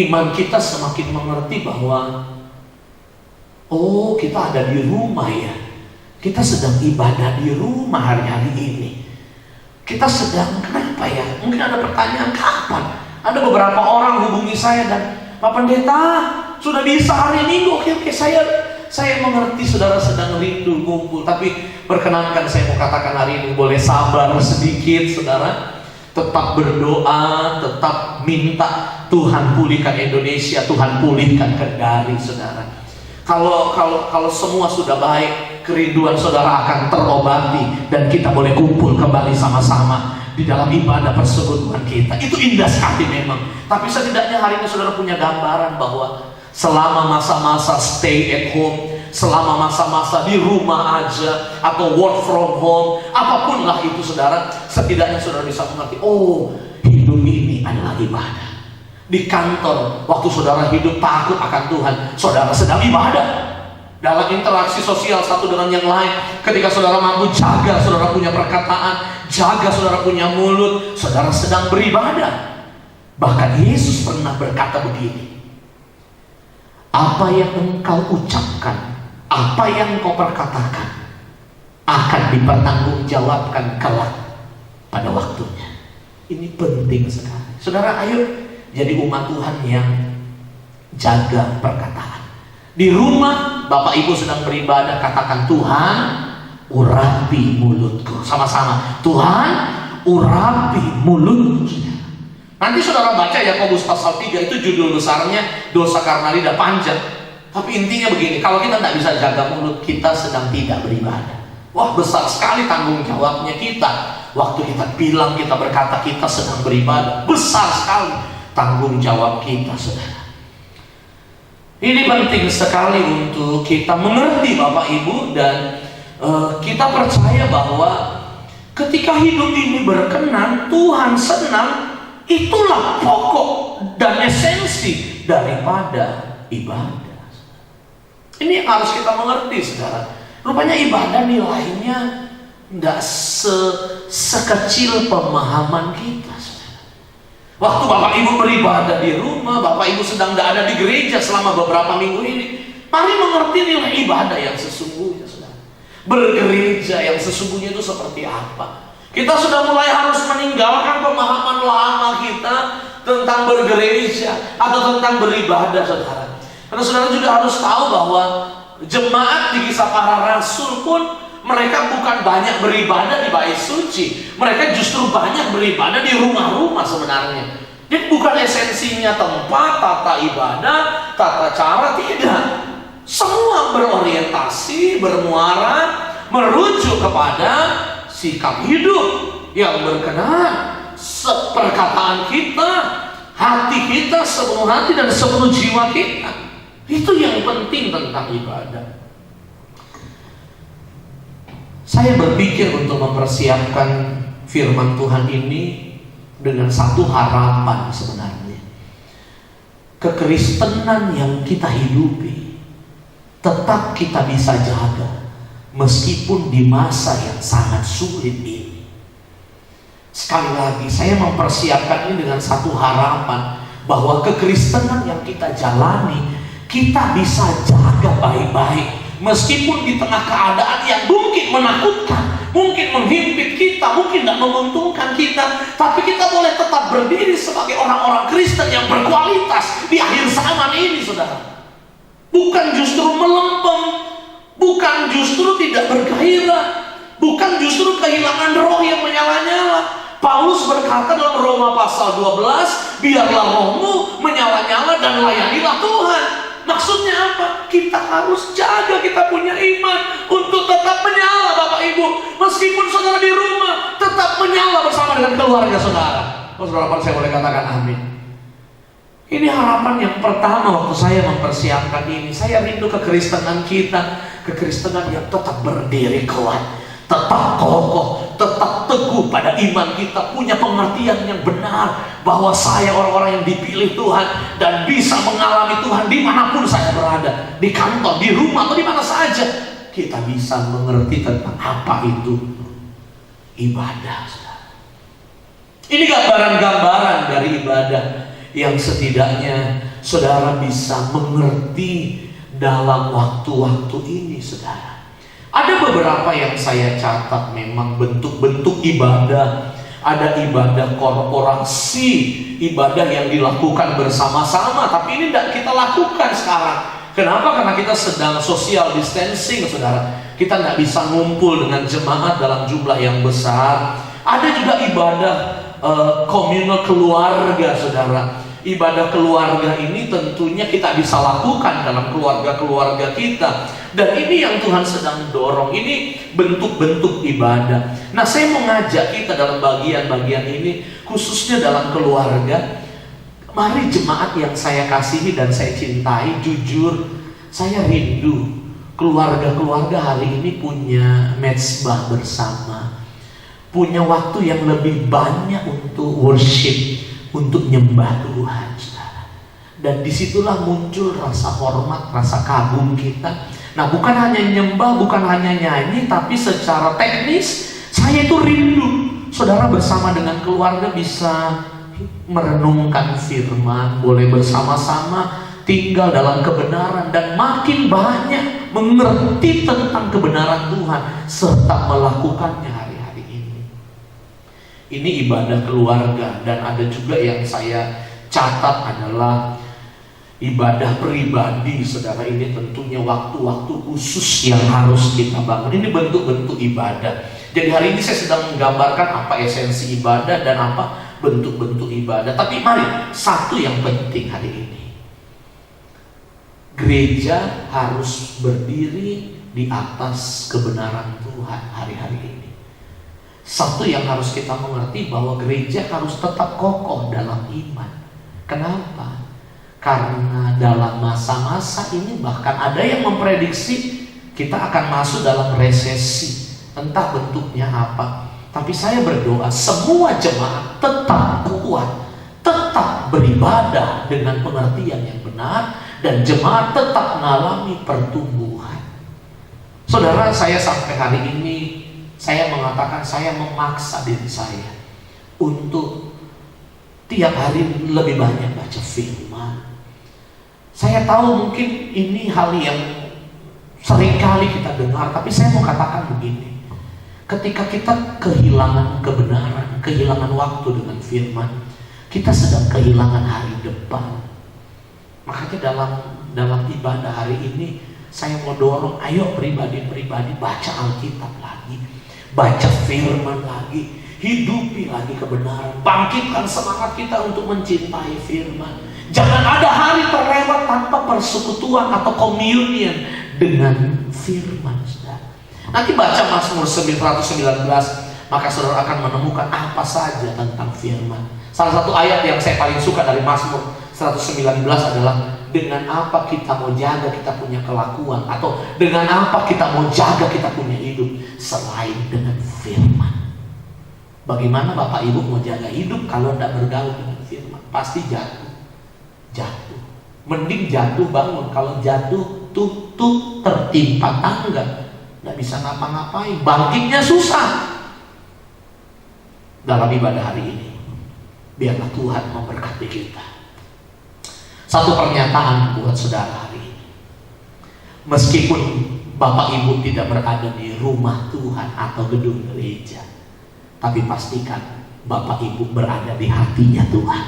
iman kita semakin mengerti bahwa oh, kita ada di rumah ya. Kita sedang ibadah di rumah hari-hari ini. Kita sedang, kenapa ya? Mungkin ada pertanyaan, kapan? Ada beberapa orang hubungi saya dan Pak Pendeta, sudah bisa hari Minggu. Oke, saya mengerti saudara sedang rindu kumpul, tapi perkenankan saya mau katakan hari ini, boleh sabar sedikit, saudara. Tetap berdoa, tetap minta Tuhan pulihkan Indonesia, Tuhan pulihkan Kendari, saudara. Kalau semua sudah baik, kerinduan saudara akan terobati dan kita boleh kumpul kembali sama-sama di dalam ibadah persekutuan kita. Itu indah sekali memang. Tapi setidaknya hari ini saudara punya gambaran bahwa selama masa-masa stay at home, selama masa-masa di rumah aja atau work from home, apapun lah itu saudara, setidaknya saudara bisa mengerti, oh, hidup ini adalah ibadah. Di kantor, waktu saudara hidup takut akan Tuhan, saudara sedang ibadah. Dalam interaksi sosial satu dengan yang lain, ketika saudara mampu jaga saudara punya perkataan, jaga saudara punya mulut, saudara sedang beribadah. Bahkan Yesus pernah berkata begini, apa yang engkau ucapkan, apa yang engkau perkatakan akan dipertanggungjawabkan kelak pada waktunya. Ini penting sekali. Saudara, ayo jadi umat Tuhan yang jaga perkataan. Di rumah Bapak Ibu sedang beribadah, katakan, Tuhan urapi mulutku. Sama-sama, Tuhan urapi mulutku. Nanti saudara baca Yakobus pasal 3, itu judul besarnya dosa karena lidah panjang. Tapi intinya begini, kalau kita tidak bisa jaga mulut, kita sedang tidak beribadah. Wah, besar sekali tanggung jawabnya kita. Waktu kita bilang, kita berkata kita sedang beribadah, besar sekali tanggung jawab kita, saudara. Ini penting sekali untuk kita mengerti Bapak Ibu, dan kita percaya bahwa ketika hidup ini berkenan, Tuhan senang. Itulah pokok dan esensi daripada ibadah. Ini yang harus kita mengerti, saudara. Rupanya ibadah nilainya tidak sekecil pemahaman kita, saudara. Waktu Bapak Ibu beribadah di rumah, Bapak Ibu sedang tidak ada di gereja selama beberapa minggu ini, mari mengerti nilai ibadah yang sesungguhnya, saudara. Bergereja yang sesungguhnya itu seperti apa? Kita sudah mulai harus meninggalkan pemahaman lama kita tentang bergereja atau tentang beribadah, saudara. Karena saudara juga harus tahu bahwa jemaat di Kisah Para Rasul pun mereka bukan banyak beribadah di bait suci. Mereka justru banyak beribadah di rumah-rumah sebenarnya. Jadi bukan esensinya tempat, tata ibadah, tata cara, tidak. Semua berorientasi, bermuara, merujuk kepada sikap hidup yang berkenan, perkataan kita, hati kita, sepenuh hati dan sepenuh jiwa kita. Itu yang penting tentang ibadah. Saya berpikir untuk mempersiapkan firman Tuhan ini dengan satu harapan sebenarnya. Kekristenan yang kita hidupi tetap kita bisa jaga meskipun di masa yang sangat sulit ini. Sekali lagi, saya mempersiapkan ini dengan satu harapan bahwa kekristenan yang kita jalani, kita bisa jaga baik-baik. Meskipun di tengah keadaan yang mungkin menakutkan, mungkin menghimpit kita, mungkin tidak menguntungkan kita, tapi kita boleh tetap berdiri sebagai orang-orang Kristen yang berkualitas di akhir zaman ini, saudara. Bukan justru melempem, bukan justru tidak bergairah, bukan justru kehilangan roh yang menyala-nyala. Paulus berkata dalam Roma pasal 12, biarlah rohmu menyala-nyala dan layanilah Tuhan. Maksudnya apa? Kita harus jaga kita punya iman untuk tetap menyala, Bapak Ibu. Meskipun saudara di rumah, tetap menyala bersama dengan keluarga saudara. Saudara, saya boleh katakan amin. Ini harapan yang pertama waktu saya mempersiapkan ini. Saya rindu kekristenan kita, kekristenan yang tetap berdiri kuat, tetap kokoh, tetap teguh pada iman kita, punya pengertian yang benar bahwa saya orang-orang yang dipilih Tuhan dan bisa mengalami Tuhan dimanapun saya berada, di kantor, di rumah, atau di mana saja. Kita bisa mengerti tentang apa itu ibadah. Ini gambaran-gambaran dari ibadah yang setidaknya saudara bisa mengerti dalam waktu-waktu ini, saudara. Ada beberapa yang saya catat memang bentuk-bentuk ibadah. Ada ibadah korporasi, ibadah yang dilakukan bersama-sama, tapi ini tidak kita lakukan sekarang. Kenapa? Karena kita sedang social distancing, saudara. Kita tidak bisa ngumpul dengan jemaat dalam jumlah yang besar. Ada juga ibadah komunal keluarga, saudara. Ibadah keluarga ini tentunya kita bisa lakukan dalam keluarga-keluarga kita. Dan ini yang Tuhan sedang dorong. Ini bentuk-bentuk ibadah. Nah, saya mau ngajak kita dalam bagian-bagian ini, khususnya dalam keluarga. Mari jemaat yang saya kasihi dan saya cintai, jujur, saya rindu keluarga-keluarga hari ini punya mezbah bersama, punya waktu yang lebih banyak untuk worship, untuk nyembah Tuhan, saudara. Dan disitulah muncul rasa hormat, rasa kagum kita. Nah, bukan hanya nyembah, bukan hanya nyanyi, tapi secara teknis saya itu rindu saudara bersama dengan keluarga bisa merenungkan firman, boleh bersama-sama tinggal dalam kebenaran dan makin banyak mengerti tentang kebenaran Tuhan serta melakukannya hari-hari ini. Ini ibadah keluarga. Dan ada juga yang saya catat adalah ibadah pribadi, saudara. Ini tentunya waktu-waktu khusus yang harus kita bangun. Ini bentuk-bentuk ibadah. Jadi hari ini saya sedang menggambarkan apa esensi ibadah dan apa bentuk-bentuk ibadah. Tapi mari, satu yang penting hari ini, gereja harus berdiri di atas kebenaran Tuhan hari-hari ini. Satu yang harus kita mengerti, bahwa gereja harus tetap kokoh dalam iman. Kenapa? Karena dalam masa-masa ini bahkan ada yang memprediksi kita akan masuk dalam resesi. Entah bentuknya apa. Tapi saya berdoa semua jemaat tetap kuat, tetap beribadah dengan pengertian yang benar, dan jemaat tetap mengalami pertumbuhan. Saudara, saya sampai hari ini saya mengatakan saya memaksa diri saya untuk tiap hari lebih banyak baca firman. Saya tahu mungkin ini hal yang seringkali kita dengar, tapi saya mau katakan begini. Ketika kita kehilangan kebenaran, kehilangan waktu dengan firman, kita sedang kehilangan hari depan. Makanya dalam ibadah hari ini saya mau dorong, ayo pribadi-pribadi baca Alkitab lagi, baca firman lagi, hidupi lagi kebenaran, bangkitkan semangat kita untuk mencintai firman. Jangan ada hari terlewat tanpa persekutuan atau communion dengan firman, saudara. Nanti baca Mazmur 119, maka saudara akan menemukan apa saja tentang firman. Salah satu ayat yang saya paling suka dari Mazmur 119 adalah, dengan apa kita mau jaga kita punya kelakuan, atau dengan apa kita mau jaga kita punya hidup selain dengan firman. Bagaimana Bapak Ibu mau jaga hidup kalau tidak bergaul dengan firman? Pasti jatuh. Mending jatuh bangun. Kalau jatuh tutup tertimpa tangga, nggak bisa ngapa-ngapain, bangkitnya susah. Dalam ibadah hari ini, biarlah Tuhan memberkati kita. Satu pernyataan buat saudara hari ini. Meskipun Bapak Ibu tidak berada di rumah Tuhan atau gedung gereja, tapi pastikan Bapak Ibu berada di hatinya Tuhan,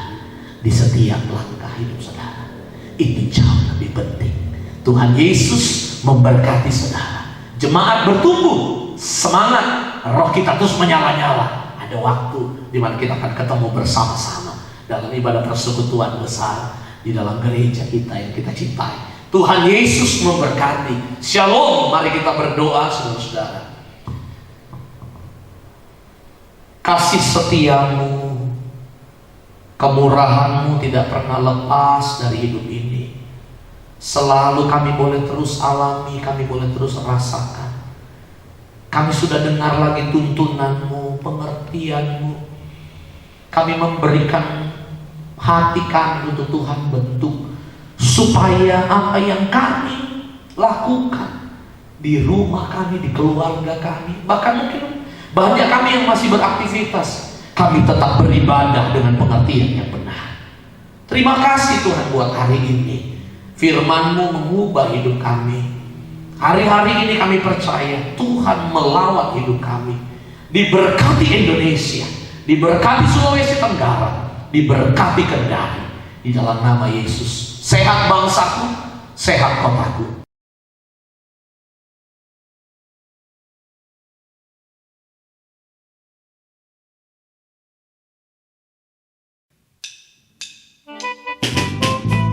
di setiap langkah hidup saudara. Itu jauh lebih penting. Tuhan Yesus memberkati saudara. Jemaat bertumbuh, semangat, roh kita terus menyala-nyala. Ada waktu di mana kita akan ketemu bersama-sama dalam ibadah persekutuan besar di dalam gereja kita yang kita cintai. Tuhan Yesus memberkati. Shalom. Mari kita berdoa, saudara-saudara. Kasih setiamu, kemurahanmu tidak pernah lepas dari hidup ini. Selalu kami boleh terus alami, kami boleh terus rasakan. Kami sudah dengar lagi tuntunanmu, pengertianmu. Kami memberikan hati kami untuk Tuhan bentuk, supaya apa yang kami lakukan di rumah kami, di keluarga kami, bahkan mungkin banyak kami yang masih beraktivitas, kami tetap beribadah dengan pengertian yang benar. Terima kasih Tuhan buat hari ini. Firman-Mu mengubah hidup kami. Hari-hari ini kami percaya Tuhan melawat hidup kami. Diberkati Indonesia, diberkati Sulawesi Tenggara, diberkati Kendari. Di dalam nama Yesus. Sehat bangsaku, sehat kotaku.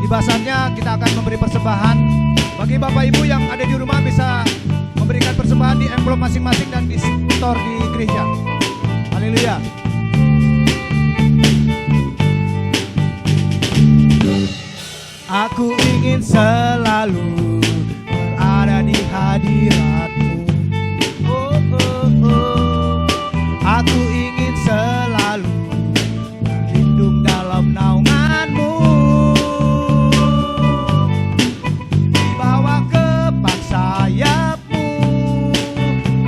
Tiba saatnya kita akan memberi persembahan. Bagi Bapak Ibu yang ada di rumah bisa memberikan persembahan di envelope masing-masing dan di store di gereja. Haleluya. Aku ingin selalu berada di hadirat-Mu. Oh, oh, oh. Aku ingin selalu berlindung dalam naungan-Mu. Dibawa ke bak sayap-Mu,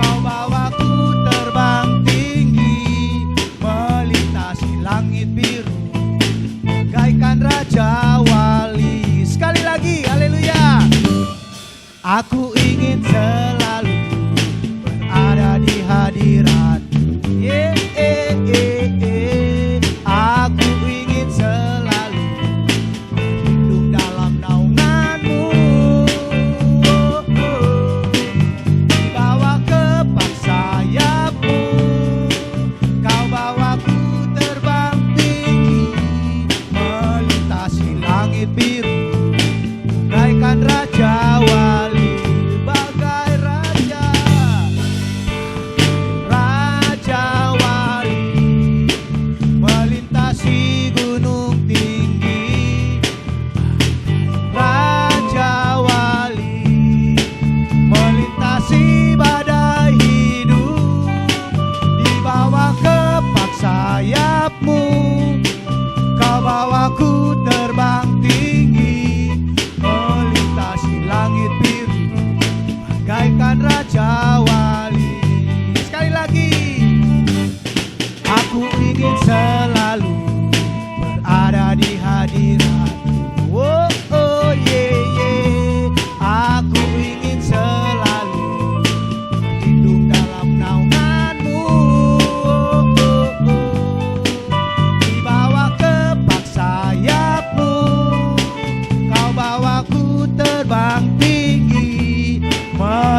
Kau bawaku terbang tinggi, melintasi langit biru, bagaikan raja wali. Sekali lagi, haleluya. Aku ingin selalu berada di hadirat. Aku ingin selalu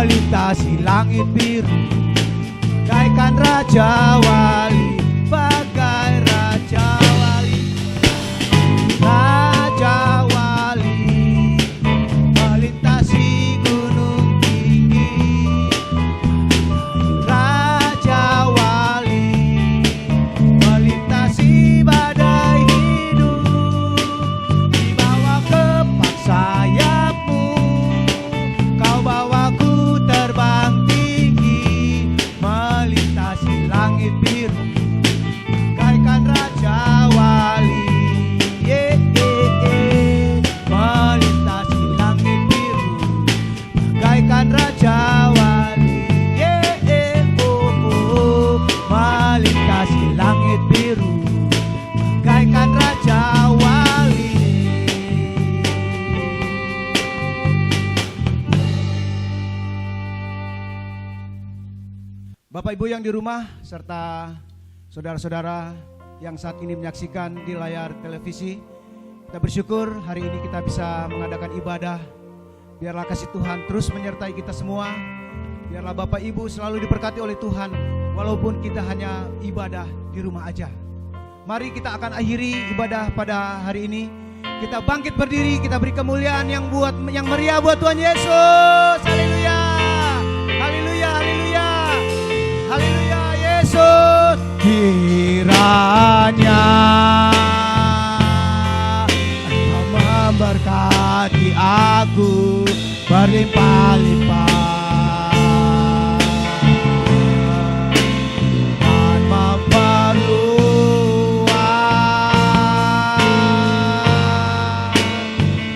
melintasi langit biru, bagaikan Raja Wali, bagai Raja Wali. Raja Wali melintasi gunung tinggi, Raja Wali melintasi badai hidup. Dibawa kepak sayapmu, kau bawaku terbang tinggi, melintasi langit biru, bagaikan Raja Wali. Melintasi langit biru, bagaikan Raja Wali. Melintasi langit biru, bagaikan Raja Wali. Bapak Ibu yang di rumah serta saudara-saudara yang saat ini menyaksikan di layar televisi, kita bersyukur hari ini kita bisa mengadakan ibadah. Biarlah kasih Tuhan terus menyertai kita semua. Biarlah Bapak Ibu selalu diberkati oleh Tuhan, walaupun kita hanya ibadah di rumah aja. Mari kita akan akhiri ibadah pada hari ini. Kita bangkit berdiri, kita beri kemuliaan yang meriah buat Tuhan Yesus. Haleluya. Haleluya, haleluya. Haleluya Yesus. Kiranya Engkau memberkati aku berlimpah-limpah dan memperluas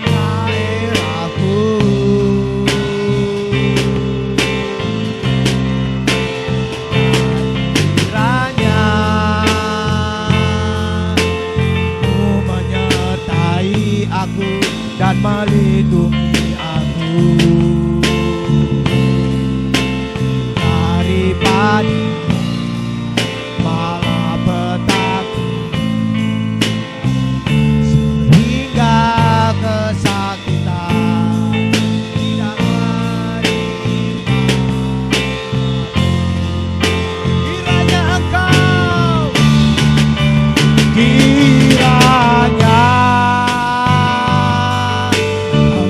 daerahku. Kiranya Mu menyertai aku dan melindungi aku daripada malapetaka, sehingga kesakitan tidak menimpa. Kiranya Engkau, kiranya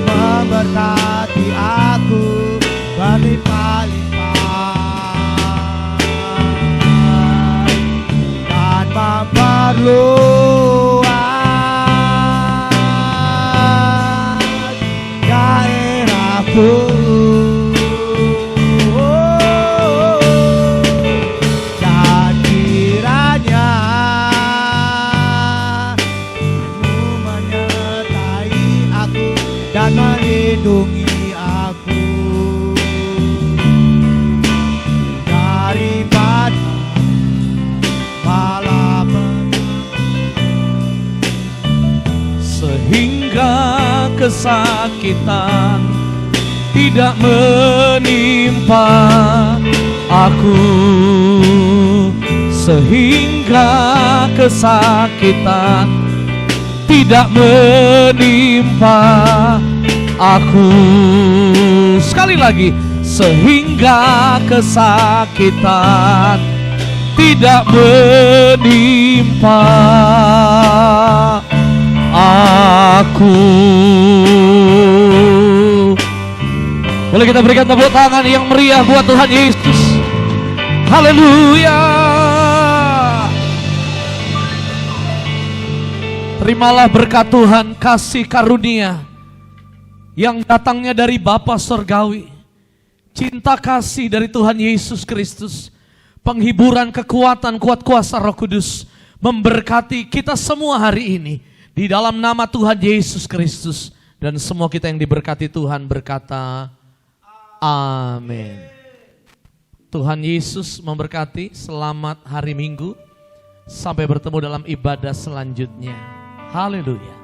memberkati aku berlimpah-limpah dan memperluas daerahku. Dan kiranya Mu menyertai aku dan melindungi aku daripada malapetaka, sehingga kesakitan tidak menimpa aku, sehingga kesakitan tidak menimpa aku. Sekali lagi, sehingga kesakitan tidak menimpa aku. Boleh kita berikan tepuk tangan yang meriah buat Tuhan Yesus. Haleluya. Terimalah berkat Tuhan, kasih karunia yang datangnya dari Bapa Surgawi, cinta kasih dari Tuhan Yesus Kristus, penghiburan kekuatan kuat kuasa Roh Kudus memberkati kita semua hari ini di dalam nama Tuhan Yesus Kristus. Dan semua kita yang diberkati Tuhan berkata amin. Tuhan Yesus memberkati. Selamat hari Minggu. Sampai bertemu dalam ibadah selanjutnya. Haleluya.